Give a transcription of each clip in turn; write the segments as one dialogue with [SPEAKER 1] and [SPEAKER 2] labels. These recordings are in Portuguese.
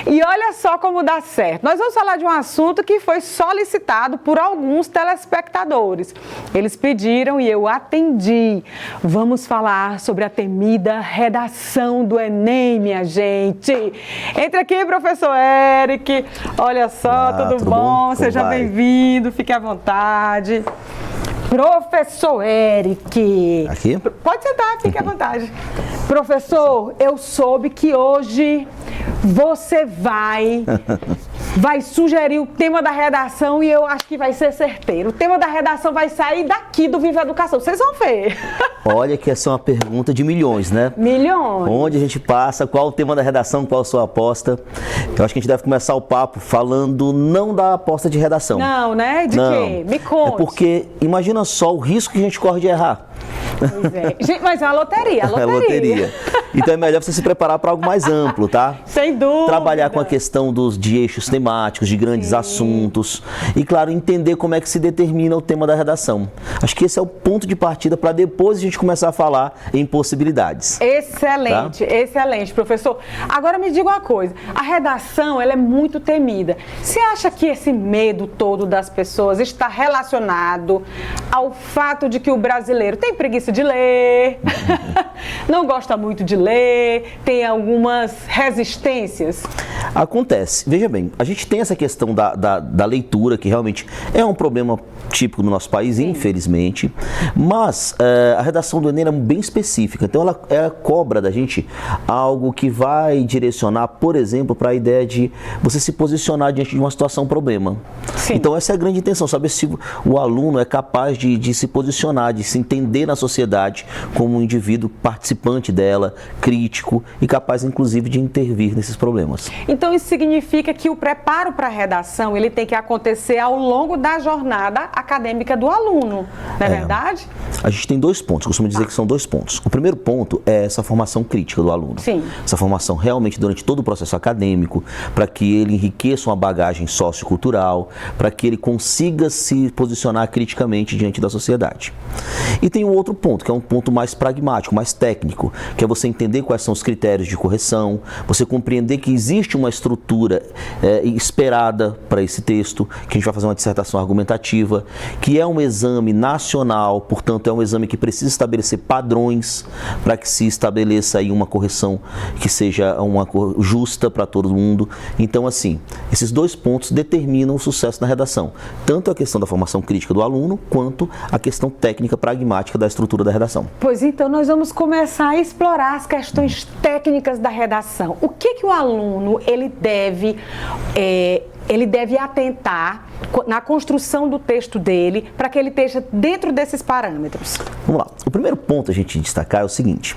[SPEAKER 1] E olha só como dá certo. Nós vamos falar de um assunto que foi solicitado por alguns telespectadores. Eles pediram e eu atendi. Vamos falar sobre a temida redação do Enem, minha gente. Entre aqui, professor Eric. Olha só,
[SPEAKER 2] Olá,
[SPEAKER 1] tudo bom? Seja bem-vindo, fique à vontade. Professor Eric.
[SPEAKER 2] Aqui?
[SPEAKER 1] Pode sentar, fique à vontade. Professor, eu soube que hoje você vai sugerir o tema da redação e eu acho que vai ser certeiro. O tema da redação vai sair daqui do Viva Educação. Vocês vão ver.
[SPEAKER 2] Olha que essa é uma pergunta de milhões, né?
[SPEAKER 1] Milhões.
[SPEAKER 2] Onde a gente passa, qual o tema da redação, qual a sua aposta. Eu acho que a gente deve começar o papo falando não da aposta de redação.
[SPEAKER 1] Não, né? De quê? Me conte.
[SPEAKER 2] É porque imagina só o risco que a gente corre de errar.
[SPEAKER 1] Pois é. Gente, mas é uma loteria,
[SPEAKER 2] É loteria. Então é melhor você se preparar para algo mais amplo, tá?
[SPEAKER 1] Sem dúvida.
[SPEAKER 2] Trabalhar com a questão de eixos temáticos, de grandes assuntos. E, claro, entender como é que se determina o tema da redação. Acho que esse é o ponto de partida para depois a gente começar a falar em possibilidades.
[SPEAKER 1] Excelente, tá? Excelente, professor. Agora me diga uma coisa, a redação ela é muito temida. Você acha que esse medo todo das pessoas está relacionado ao fato de que o brasileiro tem preguiça de ler, não gosta muito de ler, tem algumas resistências?
[SPEAKER 2] Acontece. Veja bem, a gente tem essa questão da leitura, que realmente é um problema típico do nosso país, infelizmente, mas a redação do Enem é bem específica, então ela cobra da gente algo que vai direcionar, por exemplo, para a ideia de você se posicionar diante de uma situação problema.
[SPEAKER 1] Sim.
[SPEAKER 2] Então essa é a grande intenção, saber se o aluno é capaz de se posicionar, de se entender na sociedade como um indivíduo participante dela, crítico e capaz, inclusive, de intervir nesses problemas.
[SPEAKER 1] Então isso significa que o preparo para a redação ele tem que acontecer ao longo da jornada acadêmica do aluno, não é verdade?
[SPEAKER 2] A gente tem dois pontos, costumo dizer que são dois pontos. O primeiro ponto é essa formação crítica do aluno.
[SPEAKER 1] Sim.
[SPEAKER 2] Essa formação realmente durante todo o processo acadêmico, para que ele enriqueça uma bagagem sociocultural, para que ele consiga se posicionar criticamente diante da sociedade. E tem um outro ponto, que é um ponto mais pragmático, mais técnico, que é você entender quais são os critérios de correção, você compreender que existe uma estrutura esperada para esse texto, que a gente vai fazer uma dissertação argumentativa, que é um exame nacional, portanto é um exame que precisa estabelecer padrões para que se estabeleça aí uma correção que seja justa para todo mundo. Então, assim, esses dois pontos determinam o sucesso na redação, tanto a questão da formação crítica do aluno, quanto a questão técnica pragmática da estrutura da redação.
[SPEAKER 1] Pois então, nós vamos começar a explorar as questões técnicas da redação. O que o aluno ele deve atentar na construção do texto dele para que ele esteja dentro desses parâmetros?
[SPEAKER 2] Vamos lá. O primeiro ponto a gente destacar é o seguinte: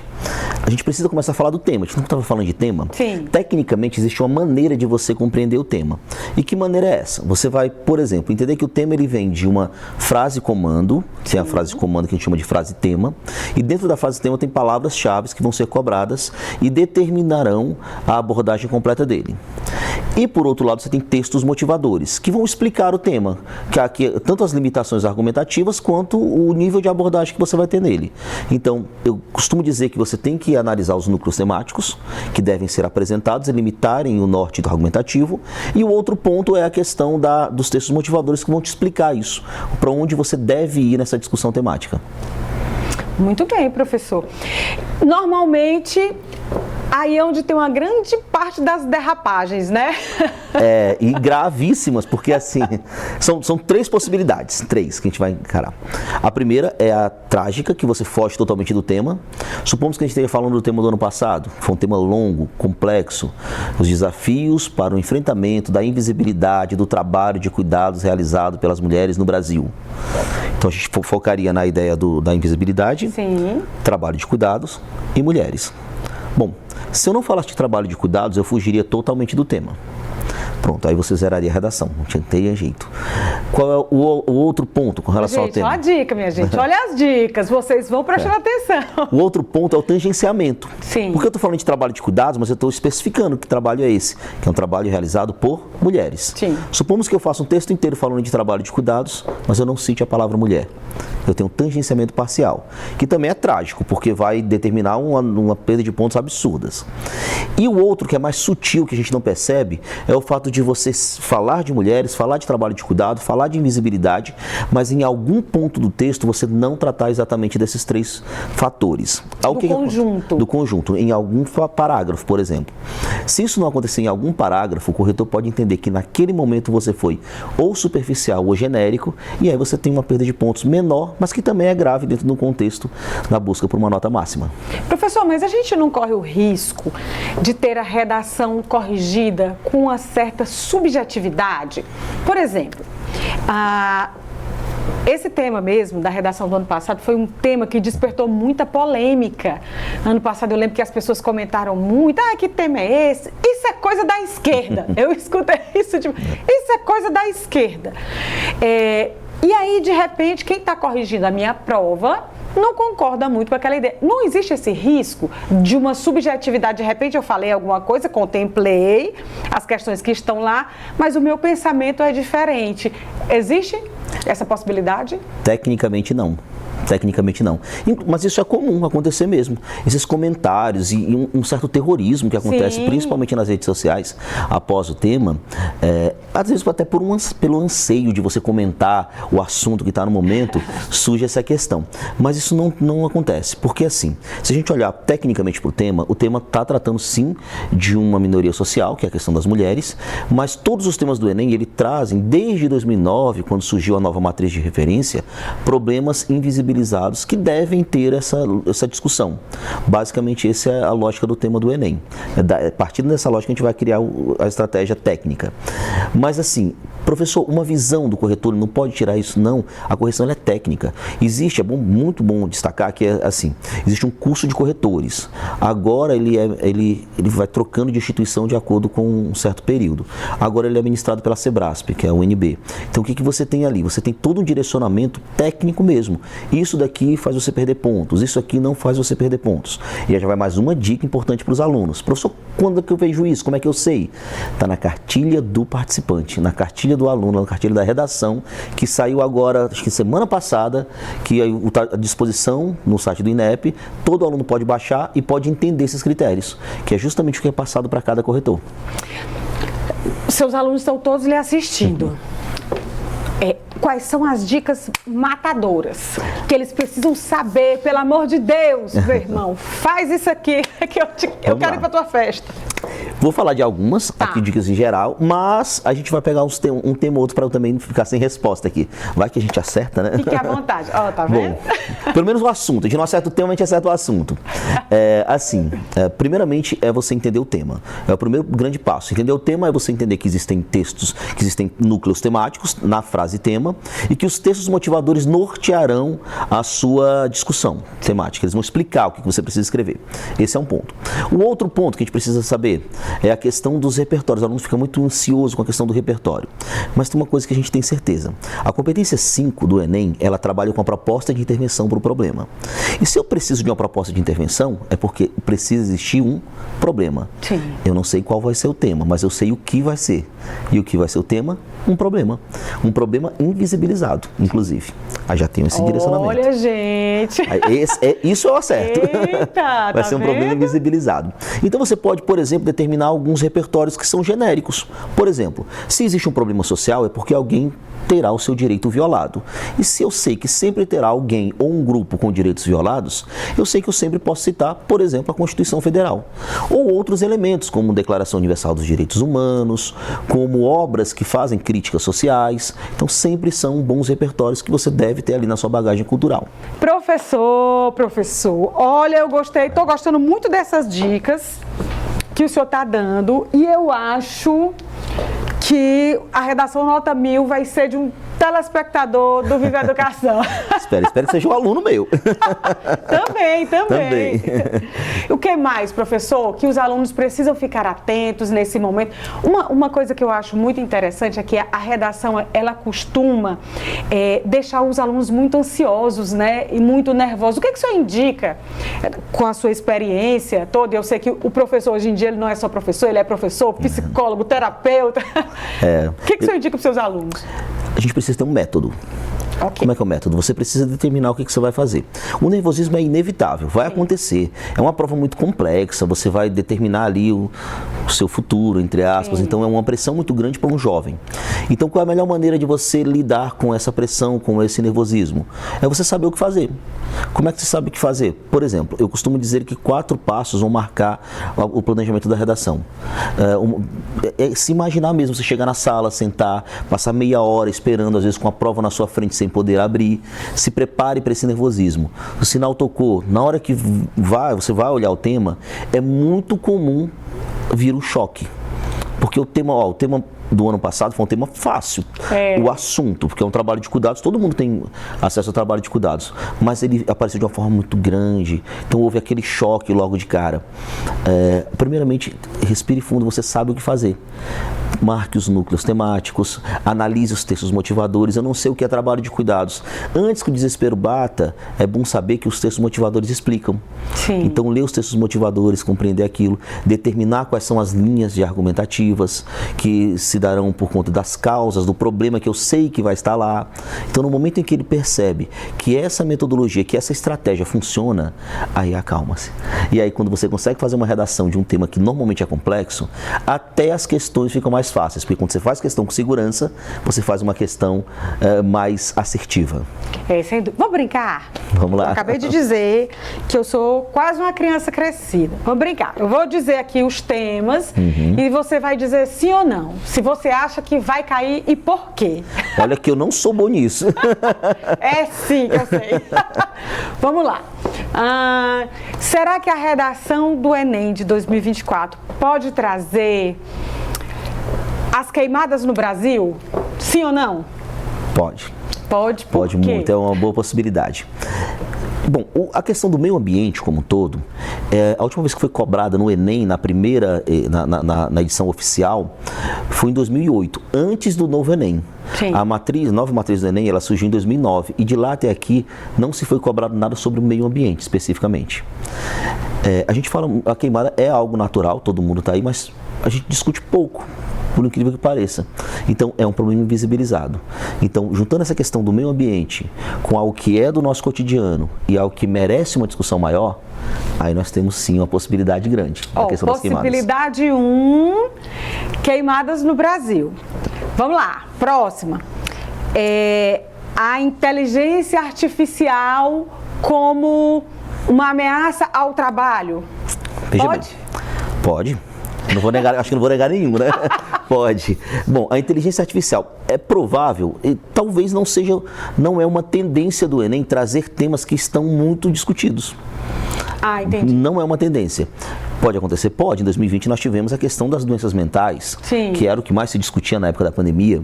[SPEAKER 2] a gente precisa começar a falar do tema. A gente não estava falando de tema?
[SPEAKER 1] Sim.
[SPEAKER 2] Tecnicamente existe uma maneira de você compreender o tema. E que maneira é essa? Você vai, por exemplo, entender que o tema ele vem de uma frase comando, que é a frase comando que a gente chama de frase tema, e dentro da frase tema tem palavras-chave que vão ser cobradas e determinarão a abordagem completa dele. E por outro lado você tem textos motivadores, que vão explicar o tema, que tanto as limitações argumentativas quanto o nível de abordagem que você vai ter nele. Então, eu costumo dizer que você tem que analisar os núcleos temáticos, que devem ser apresentados e limitarem o norte do argumentativo, e o outro ponto é a questão dos textos motivadores que vão te explicar isso, para onde você deve ir nessa discussão temática.
[SPEAKER 1] Muito bem, professor. Normalmente, aí é onde tem uma grande parte das derrapagens, né?
[SPEAKER 2] E gravíssimas, porque assim, são três possibilidades, que a gente vai encarar. A primeira é a trágica, que você foge totalmente do tema. Supomos que a gente esteja falando do tema do ano passado, foi um tema longo, complexo, os desafios para o enfrentamento da invisibilidade do trabalho de cuidados realizado pelas mulheres no Brasil. Então a gente focaria na ideia da invisibilidade,
[SPEAKER 1] sim,
[SPEAKER 2] trabalho de cuidados e mulheres. Bom, se eu não falasse de trabalho de cuidados, eu fugiria totalmente do tema. Pronto, aí você zeraria a redação, não tinha jeito. Qual é o outro ponto com relação ao tema?
[SPEAKER 1] Olha a dica, minha gente, olha as dicas, vocês vão prestar atenção.
[SPEAKER 2] O outro ponto é o tangenciamento.
[SPEAKER 1] Sim.
[SPEAKER 2] Porque eu estou falando de trabalho de cuidados, mas eu estou especificando que trabalho é esse, que é um trabalho realizado por mulheres.
[SPEAKER 1] Sim.
[SPEAKER 2] Supomos que eu faça um texto inteiro falando de trabalho de cuidados, mas eu não cite a palavra mulher. eu tenho um tangenciamento parcial, que também é trágico, porque vai determinar uma perda de pontos absurdas. E o outro, que é mais sutil, que a gente não percebe, é o fato de você falar de mulheres, falar de trabalho de cuidado, falar de invisibilidade, mas em algum ponto do texto você não tratar exatamente desses 3 fatores. Do conjunto, em algum parágrafo, por exemplo. Se isso não acontecer em algum parágrafo, o corretor pode entender que naquele momento você foi ou superficial ou genérico, e aí você tem uma perda de pontos menor, mas que também é grave dentro do contexto da busca por uma nota máxima.
[SPEAKER 1] Professor, mas a gente não corre o risco de ter a redação corrigida com uma certa subjetividade? Por exemplo, esse tema mesmo da redação do ano passado foi um tema que despertou muita polêmica. Ano passado eu lembro que as pessoas comentaram muito, que tema é esse? Isso é coisa da esquerda. Eu escutei isso, tipo, isso é coisa da esquerda. E aí, de repente, quem está corrigindo a minha prova não concorda muito com aquela ideia. Não existe esse risco de uma subjetividade. De repente eu falei alguma coisa, contemplei as questões que estão lá, mas o meu pensamento é diferente. Existe essa possibilidade?
[SPEAKER 2] Tecnicamente não. Tecnicamente não. Mas isso é comum acontecer mesmo. Esses comentários e um certo terrorismo que acontece, sim, principalmente nas redes sociais, após o tema, às vezes até pelo anseio de você comentar o assunto que está no momento, surge essa questão. Mas isso não acontece, porque assim, se a gente olhar tecnicamente para o tema está tratando sim de uma minoria social, que é a questão das mulheres, mas todos os temas do Enem, ele trazem, desde 2009, quando surgiu a nova matriz de referência, problemas invisibilizados que devem ter essa discussão. Basicamente, essa é a lógica do tema do Enem. Partindo dessa lógica, a gente vai criar a estratégia técnica. Mas assim, professor, uma visão do corretor não pode tirar isso? Não. A correção ela é técnica. Existe, muito bom destacar que é assim, existe um curso de corretores. Agora ele vai trocando de instituição de acordo com um certo período. Agora ele é administrado pela Sebrasp, que é a UNB. Então o que você tem ali? Você tem todo um direcionamento técnico mesmo. Isso daqui faz você perder pontos, isso aqui não faz você perder pontos. E aí já vai mais uma dica importante para os alunos. Professor, quando é que eu vejo isso? Como é que eu sei? Está na cartilha do participante, na cartilha do aluno, na cartilha da redação, que saiu agora, acho que semana passada, que está à disposição no site do INEP, todo aluno pode baixar e pode entender esses critérios, que é justamente o que é passado para cada corretor.
[SPEAKER 1] Seus alunos estão todos lhe assistindo. Quais são as dicas matadoras que eles precisam saber, pelo amor de Deus, meu irmão, faz isso aqui que eu quero ir para tua festa.
[SPEAKER 2] Vou falar de algumas, aqui dicas em geral, mas a gente vai pegar um tema ou outro para eu também não ficar sem resposta aqui. Vai que a gente acerta, né?
[SPEAKER 1] Fique à vontade. Tá vendo?
[SPEAKER 2] Bom, pelo menos o assunto. A gente não acerta o tema, a gente acerta o assunto. Primeiramente é você entender o tema. É o primeiro grande passo. Entender o tema é você entender que existem textos, que existem núcleos temáticos na frase tema e que os textos motivadores nortearão a sua discussão temática. Eles vão explicar o que você precisa escrever. Esse é um ponto. O outro ponto que a gente precisa saber é a questão dos repertórios. O aluno fica muito ansioso com a questão do repertório. Mas tem uma coisa que a gente tem certeza. A competência 5 do Enem, ela trabalha com a proposta de intervenção para o problema. E se eu preciso de uma proposta de intervenção, é porque precisa existir um problema.
[SPEAKER 1] Sim.
[SPEAKER 2] Eu não sei qual vai ser o tema, mas eu sei o que vai ser. E o que vai ser o tema? Um problema. Um problema invisibilizado, inclusive. Aí já tenho esse direcionamento.
[SPEAKER 1] Olha, gente!
[SPEAKER 2] Isso eu acerto.
[SPEAKER 1] Eita,
[SPEAKER 2] vai ser um problema invisibilizado. Então você pode, por exemplo, determinar alguns repertórios que são genéricos. Por exemplo, se existe um problema social, é porque alguém terá o seu direito violado. E se eu sei que sempre terá alguém ou um grupo com direitos violados, eu sei que eu sempre posso citar, por exemplo, a Constituição Federal. Ou outros elementos, como Declaração Universal dos Direitos Humanos, como obras que fazem críticas sociais. Então, sempre são bons repertórios que você deve ter ali na sua bagagem cultural.
[SPEAKER 1] Professor, olha, eu estou gostando muito dessas dicas que o senhor está dando e eu acho que a redação nota 1000 vai ser de um telespectador do Viva Educação.
[SPEAKER 2] Espero que seja um aluno meu.
[SPEAKER 1] Também. O que mais, professor, que os alunos precisam ficar atentos nesse momento? Uma coisa que eu acho muito interessante é que a redação, ela costuma deixar os alunos muito ansiosos, né? E muito nervosos. O que o senhor indica com a sua experiência toda? Eu sei que o professor hoje em dia ele não é só professor, ele é professor, psicólogo, terapeuta. O que o senhor indica para os seus alunos?
[SPEAKER 2] A gente precisa ter um método.
[SPEAKER 1] Okay.
[SPEAKER 2] Como é que é o método? Você precisa determinar o que você vai fazer. O nervosismo é inevitável, vai acontecer. É uma prova muito complexa, você vai determinar ali o seu futuro, entre aspas.
[SPEAKER 1] Sim.
[SPEAKER 2] Então é uma pressão muito grande para um jovem. Então qual é a melhor maneira de você lidar com essa pressão, com esse nervosismo? É você saber o que fazer. Como é que você sabe o que fazer? Por exemplo, eu costumo dizer que 4 passos vão marcar o planejamento da redação. Se imaginar mesmo, você chegar na sala, sentar, passar meia hora esperando, às vezes com a prova na sua frente sem poder abrir, se prepare para esse nervosismo. O sinal tocou, na hora que você vai olhar o tema, é muito comum vir o choque. Porque o tema do ano passado foi um tema fácil, o assunto, porque é um trabalho de cuidados, todo mundo tem acesso ao trabalho de cuidados, mas ele apareceu de uma forma muito grande, então houve aquele choque logo de cara. Primeiramente, respire fundo, você sabe o que fazer. Marque os núcleos temáticos, analise os textos motivadores. Eu não sei o que é trabalho de cuidados. Antes que o desespero bata, é bom saber que os textos motivadores explicam.
[SPEAKER 1] Sim.
[SPEAKER 2] Então, ler os textos motivadores, compreender aquilo, determinar quais são as linhas de argumentativas que se darão por conta das causas, do problema que eu sei que vai estar lá. Então, no momento em que ele percebe que essa metodologia, que essa estratégia funciona, aí acalma-se. E aí, quando você consegue fazer uma redação de um tema que normalmente é complexo, até as questões ficam mais fáceis, porque quando você faz questão com segurança, você faz uma questão mais assertiva.
[SPEAKER 1] Vamos brincar?
[SPEAKER 2] Vamos lá.
[SPEAKER 1] Eu acabei de dizer que eu sou quase uma criança crescida. Vamos brincar. Eu vou dizer aqui os temas e você vai dizer sim ou não. Se você acha que vai cair e por quê.
[SPEAKER 2] Olha que eu não sou bom nisso.
[SPEAKER 1] É sim, que eu sei. Vamos lá. Será que a redação do Enem de 2024 pode trazer as queimadas no Brasil? Sim ou não?
[SPEAKER 2] Pode.
[SPEAKER 1] Pode, por
[SPEAKER 2] Pode
[SPEAKER 1] quê?
[SPEAKER 2] muito, é uma boa possibilidade. Bom, a questão do meio ambiente como um todo, a última vez que foi cobrada no Enem, na primeira, na edição oficial, foi em 2008, antes do novo Enem.
[SPEAKER 1] Sim.
[SPEAKER 2] A nova matriz do Enem, ela surgiu em 2009 e de lá até aqui não se foi cobrado nada sobre o meio ambiente, especificamente. A gente fala, a queimada é algo natural, todo mundo está aí, mas a gente discute pouco, por incrível que pareça. Então, é um problema invisibilizado. Então, juntando essa questão do meio ambiente com algo que é do nosso cotidiano e algo que merece uma discussão maior, aí nós temos sim uma possibilidade grande na questão das queimadas.
[SPEAKER 1] Possibilidade 1, queimadas no Brasil. Vamos lá, próxima. A inteligência artificial como uma ameaça ao trabalho.
[SPEAKER 2] Veja
[SPEAKER 1] Pode?
[SPEAKER 2] bem. Pode. Não vou negar, acho que não vou negar nenhum, né? Pode. Bom, a inteligência artificial é provável, e talvez não é uma tendência do Enem trazer temas que estão muito discutidos.
[SPEAKER 1] Entendi.
[SPEAKER 2] Não é uma tendência. Pode acontecer? Pode. Em 2020 nós tivemos a questão das doenças mentais,
[SPEAKER 1] Sim.
[SPEAKER 2] que era o que mais se discutia na época da pandemia.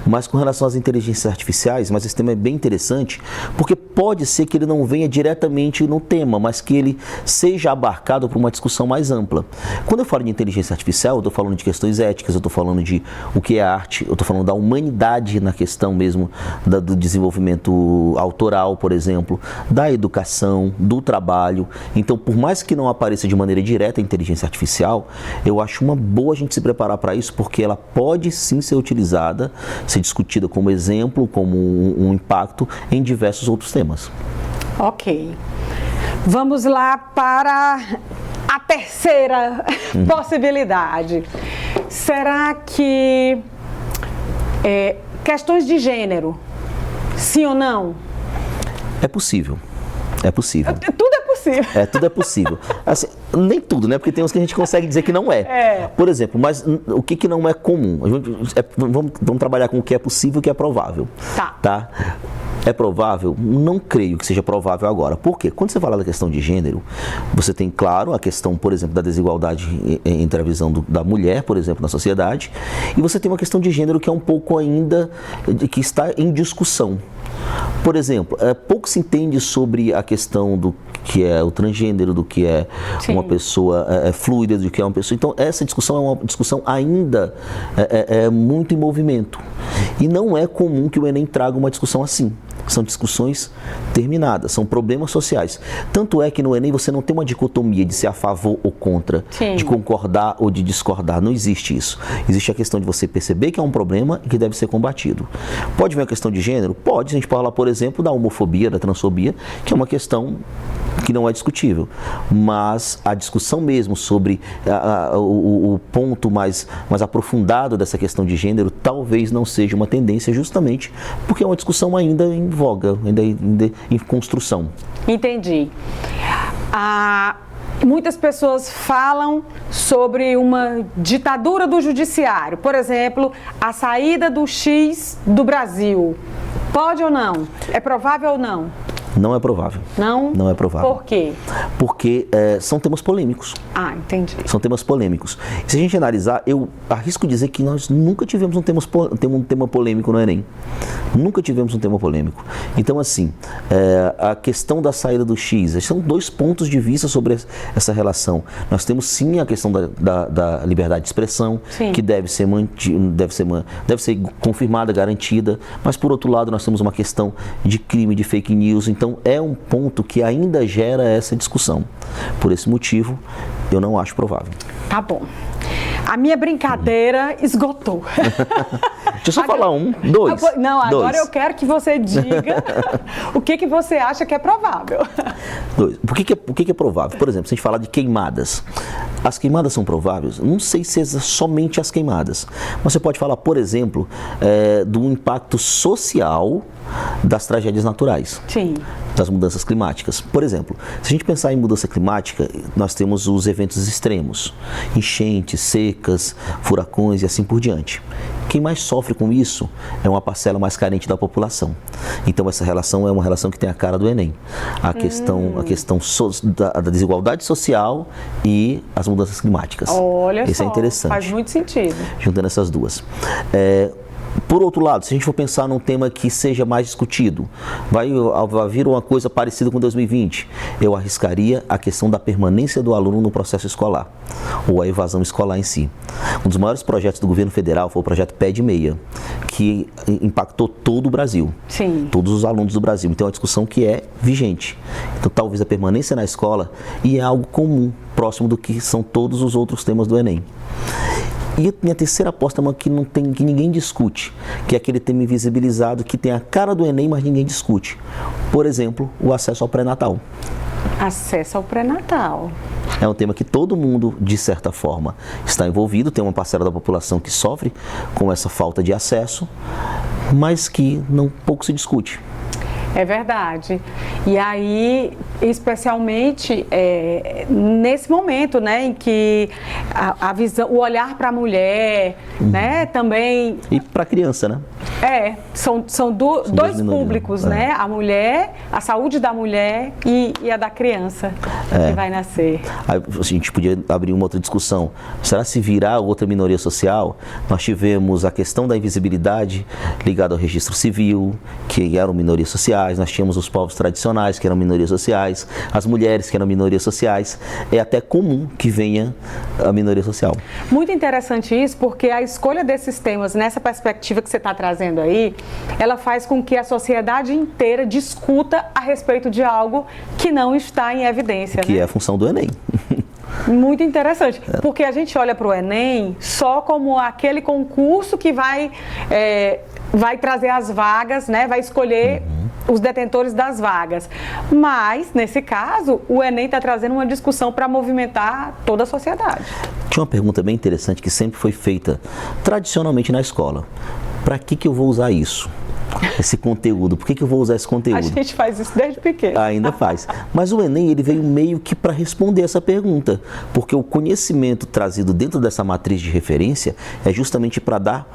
[SPEAKER 2] Mas com relação às inteligências artificiais, esse tema é bem interessante, porque pode ser que ele não venha diretamente no tema, mas que ele seja abarcado por uma discussão mais ampla. Quando eu falo de inteligência artificial, eu estou falando de questões éticas, eu estou falando de o que é arte, eu estou falando da humanidade na questão mesmo do desenvolvimento autoral, por exemplo, da educação, do trabalho. Então, por mais que não apareça de maneira direta a inteligência artificial, eu acho uma boa a gente se preparar para isso, porque ela pode sim ser utilizada, ser discutida como exemplo, como um impacto em diversos outros temas.
[SPEAKER 1] Ok. Vamos lá para a terceira possibilidade. Será que questões de gênero, sim ou não?
[SPEAKER 2] É possível. É possível.
[SPEAKER 1] Tudo é possível.
[SPEAKER 2] Tudo é possível. Assim, nem tudo, né? Porque tem uns que a gente consegue dizer que não é. Por exemplo, mas o que não é comum? Vamos trabalhar com o que é possível e o que é provável. Tá? É provável? Não creio que seja provável agora. Por quê? Quando você fala da questão de gênero, você tem, claro, a questão, por exemplo, da desigualdade entre a visão da mulher, por exemplo, na sociedade, e você tem uma questão de gênero que é um pouco ainda, que está em discussão. Por exemplo, pouco se entende sobre a questão do que é o transgênero, do que é Sim. uma pessoa fluida, do que é uma pessoa... Então, essa discussão é uma discussão ainda muito em movimento. E não é comum que o Enem traga uma discussão assim. são discussões terminadas, são problemas sociais. Tanto é que no Enem você não tem uma dicotomia de ser a favor ou contra,
[SPEAKER 1] Sim.
[SPEAKER 2] de concordar ou de discordar. Não existe isso. Existe a questão de você perceber que é um problema e que deve ser combatido. Pode vir a questão de gênero? Pode. A gente pode falar, por exemplo, da homofobia, da transfobia, que é uma questão que não é discutível. Mas a discussão mesmo sobre o ponto mais aprofundado dessa questão de gênero talvez não seja uma tendência, justamente porque é uma discussão ainda em voga, ainda em construção.
[SPEAKER 1] Entendi. Muitas pessoas falam sobre uma ditadura do judiciário. Por exemplo, a saída do X do Brasil. Pode ou não? É provável ou não?
[SPEAKER 2] Não é provável.
[SPEAKER 1] Não?
[SPEAKER 2] Não é provável.
[SPEAKER 1] Por quê?
[SPEAKER 2] Porque são temas polêmicos.
[SPEAKER 1] Ah, entendi.
[SPEAKER 2] São temas polêmicos. Se a gente analisar, eu arrisco dizer que nós nunca tivemos um tema polêmico no Enem. Nunca tivemos um tema polêmico. Então, assim, a questão da saída do X, são dois pontos de vista sobre essa relação. Nós temos sim a questão da liberdade de expressão, sim, que deve ser confirmada, garantida, mas por outro lado nós temos uma questão de crime, de fake news. Então é um ponto que ainda gera essa discussão. Por esse motivo, eu não acho provável.
[SPEAKER 1] Tá bom. A minha brincadeira esgotou.
[SPEAKER 2] Deixa eu só falar dois.
[SPEAKER 1] Não, agora eu quero que você diga o que você acha que é provável.
[SPEAKER 2] Dois. Por que é provável? Por exemplo, se a gente falar de queimadas. As queimadas são prováveis? Não sei se é somente as queimadas. Mas você pode falar, por exemplo, do impacto social das tragédias naturais.
[SPEAKER 1] Sim.
[SPEAKER 2] Das mudanças climáticas. Por exemplo, se a gente pensar em mudança climática, nós temos os eventos extremos, enchentes, secas, furacões e assim por diante. Quem mais sofre com isso é uma parcela mais carente da população. Então essa relação é uma relação que tem a cara do Enem. A questão da desigualdade social e as mudanças climáticas.
[SPEAKER 1] Olha
[SPEAKER 2] Isso
[SPEAKER 1] só,
[SPEAKER 2] é interessante.
[SPEAKER 1] faz muito sentido.
[SPEAKER 2] Juntando essas duas. Por outro lado, se a gente for pensar num tema que seja mais discutido, vai vir uma coisa parecida com 2020, eu arriscaria a questão da permanência do aluno no processo escolar, ou a evasão escolar em si. Um dos maiores projetos do governo federal foi o projeto Pé de Meia, que impactou todo o Brasil,
[SPEAKER 1] sim,
[SPEAKER 2] todos os alunos do Brasil. Então é uma discussão que é vigente. Então talvez a permanência na escola e é algo comum, próximo do que são todos os outros temas do Enem. E a minha terceira aposta é uma que ninguém discute, que é aquele tema invisibilizado que tem a cara do Enem, mas ninguém discute. Por exemplo, o acesso ao pré-natal.
[SPEAKER 1] Acesso ao pré-natal.
[SPEAKER 2] É um tema que todo mundo, de certa forma, está envolvido, tem uma parcela da população que sofre com essa falta de acesso, mas que pouco se discute.
[SPEAKER 1] É verdade. E aí, especialmente nesse momento, né, em que a visão, o olhar para a mulher, né, também...
[SPEAKER 2] E para a criança, né?
[SPEAKER 1] São dois públicos, né? A mulher, a saúde da mulher e a da criança que vai nascer.
[SPEAKER 2] Aí, a gente podia abrir uma outra discussão. Será se virar outra minoria social? Nós tivemos a questão da invisibilidade ligada ao registro civil, que eram minorias sociais. Nós tínhamos os povos tradicionais, que eram minorias sociais, as mulheres, que eram minorias sociais. É até comum que venha a minoria social.
[SPEAKER 1] Muito interessante isso, porque a escolha desses temas, nessa perspectiva que você está trazendo aí, ela faz com que a sociedade inteira discuta a respeito de algo que não está em evidência.
[SPEAKER 2] Que é a função do Enem.
[SPEAKER 1] Muito interessante, porque a gente olha para o Enem só como aquele concurso que vai trazer as vagas, né? Vai escolher os detentores das vagas. Mas, nesse caso, o Enem está trazendo uma discussão para movimentar toda a sociedade.
[SPEAKER 2] Tinha uma pergunta bem interessante que sempre foi feita tradicionalmente na escola. Para que eu vou usar isso? Esse conteúdo, por que eu vou usar esse conteúdo?
[SPEAKER 1] A gente faz isso desde pequeno.
[SPEAKER 2] Ainda faz. Mas o Enem, ele veio meio que para responder essa pergunta, porque o conhecimento trazido dentro dessa matriz de referência é justamente para dar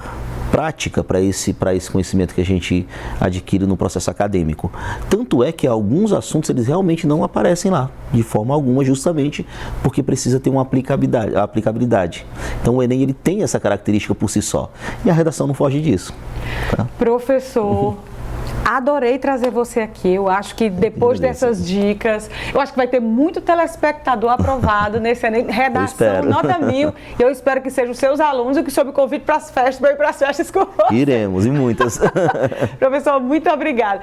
[SPEAKER 2] prática para esse conhecimento que a gente adquire no processo acadêmico. Tanto é que alguns assuntos eles realmente não aparecem lá, de forma alguma, justamente porque precisa ter uma aplicabilidade. Então o Enem ele tem essa característica por si só. E a redação não foge disso. Tá?
[SPEAKER 1] Professor, adorei trazer você aqui. Eu acho que depois dessas dicas, eu acho que vai ter muito telespectador aprovado nesse Enem. Redação, nota 1000. E eu espero que sejam os seus alunos e que sob convite para as festas, para ir para as festas com você.
[SPEAKER 2] Iremos, e muitas.
[SPEAKER 1] Professor, muito obrigada.